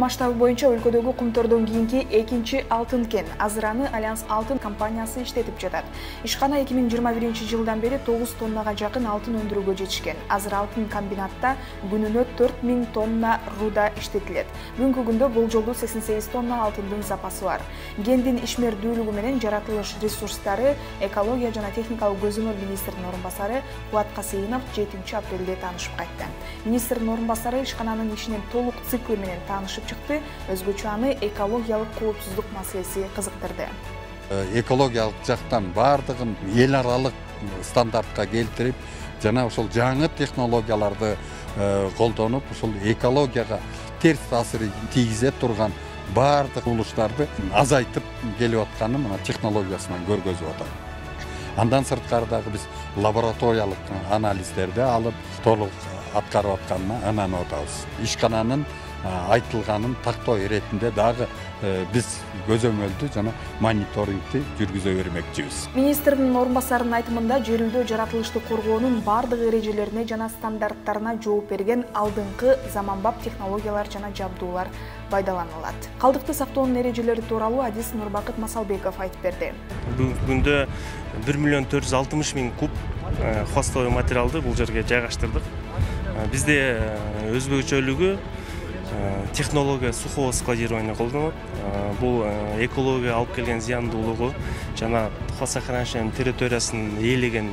масштабы боюнча өлкөдөгү кумтордон кийинки экинчи алтын кен. Азыраны Альянс алтын компаниясы иштетип жатат. Ишкана 2021-жылдан бери 9 тоннага жакын алтын өндүрүүгө жетишкен. Азыр алтын комбинатта күнүнө 4000 тонна руда иштетилет. Бүгүнкү күндө болжолдуу 88 тонна алтындын запасы бар. Кендин ишмердүүлүгү менен жаратылыш ресурстары экология жана техникалык көзөмөл министринин орун басары Кубат Касыйынов 7 апрелде таанышып кайтты. Министрдин орун басары ишкананын ишинин толук цикли менен таанышып чыкты. Өзгөчө аны экологиялык коопсуздук маселеси кызыктырды. Экологиялык жактан бардыгын эл аралык стандартка келтирип, жана ошол жаңы технологияларды колдонуп, ушул экологияга терс таасир тийгизе турган бардык курулуштарды азайтып келип атканын мына технологиясынан көргөзүп атат. Андан сырткары биз лабораториялык анализдерди алып, толук аткарып атканына ынанып атабыз. Ишкананын айтылганын тактоо иретинде дагы биз көзөмөлдү жана мониторингти жүргүзө бермекчибиз. Министрдин орун басарынын айтымында жер-үйдө жаратылышты коргоонун бардык эрежелерине жана стандарттарына жооп берген алдыңкы заманбап технологиялар жана жабдуулар пайдаланылат. Калдыкты сактоонун эрежелери тууралуу адис Нурбакыт Масалбеков айтып берди. Бүгүнкү күндө 1 460 000 куб хвостовой материалды бул жерге жайгаштырдык. Бизде өзбекчөлүгү технология сухого складирования колдонулат. Бул экология алып келген зыяндуулугу жана сохранение территориясынын ээлеген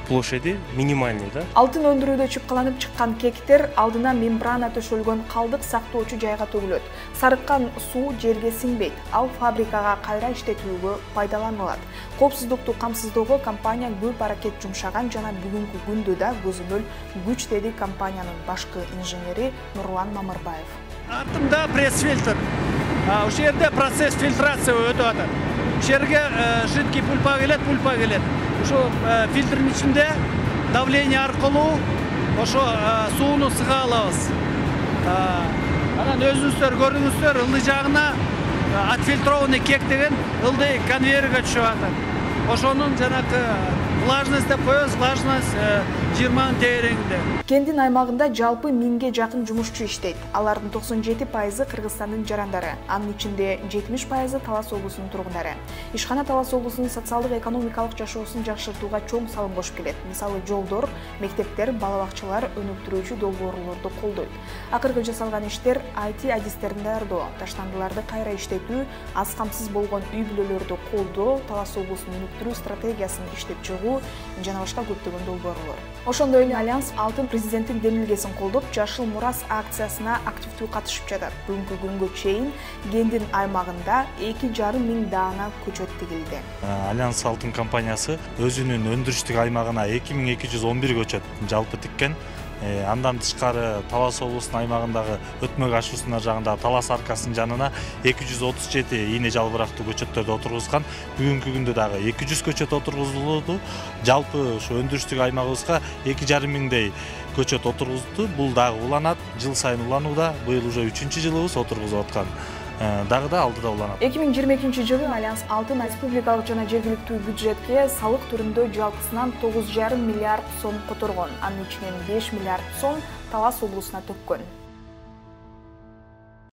площади минимальный да. Алтын өндүрүүдө чыпкаланып чыккан кектер алдына мембрана төшөлгөн калдык сактоочу жайга төгүлөт. Сарыккан суу жерге сиңбейт. Ал фабрикага кайра иштетүүгө пайдаланылат. Коопсуздукту камсыздоого компания көп аракет жумшаган жана бүгүнкү күндө да көзөмөл күч, деди компаниянын башкы инженери Нурлан Мамырбаев. Артымда пресс-фильтр. Ошол жерде процесс фильтрация өтүп атат. Ошол жерге жидкий пульпа келет. Ошо фильтрдин ичинде давление аркылуу ошо сууну сыга алабыз. Анан өзүңүздөр көрдүңүздөр, ылдый жагына отфильтрованный кек деген ылдый конвейерге түшүп атат. Ошонун жанакы влажность деп коебуз, влажность 20 тегерегинде. Кендин аймагында жалпы 1000ге жакын жумушчу иштейт. Алардын 97% Кыргызстандын жарандары, анын ичинде 70% Талас облусунун тургундары. Ишкана Талас облусунун социалдык экономикалык жашоосун жакшыртууга чоң салым кошуп келет. Мисалы, жолдор, мектептер, бала бакчалар өнүктүрүүчү долбоорлорду колдойт. Акыркы жасалган иштер IT адистерин даярдоо, таштандыларды кайра иштетүү, аз камсыз болгон үй бүлөлөрдү колдоо, Талас облусунун өнүктүрүү стратегиясын иштеп чыгуу жана башка көптөгөн долбоорлор. Ошондой эле Альянс алтын президенттин демилгесин колдоп, Жашыл Мурас акциясына активдүү катышып жатат. Бүгүнкү күнгө чейин Кендин аймагында 2,5 даана көчөт тигилди. Альянс алтын компаниясы өзүнүн өндүрүштүк аймагына 2211 көчөт жалпы тиккен. Андан тышкары Талас облусунун аймагындагы өтмөк ашуусуна жагында Талас аркасынын жанына 237 ийне жалбырактуу көчөттөрдү отургузган. Бүгүнкү күндө дагы 200 көчөт отургузулду. Жалпы ушу өндүрүштүк аймагыбызга 2,5 миңдей көчөт отургузду. Бул дагы уланат, жыл сайын уланууда. Быйыл уже 3-жылыбыз отургузуп аткан. Дагы да алдыда уланат. 2022-жылы Альянс алтын республикалык жана жергиликтүү бюджетке салык түрүндө жалпысынан 9,5 миллиард сом которгон. Анын ичинен 5 миллиард сом Талас облусуна төккөн.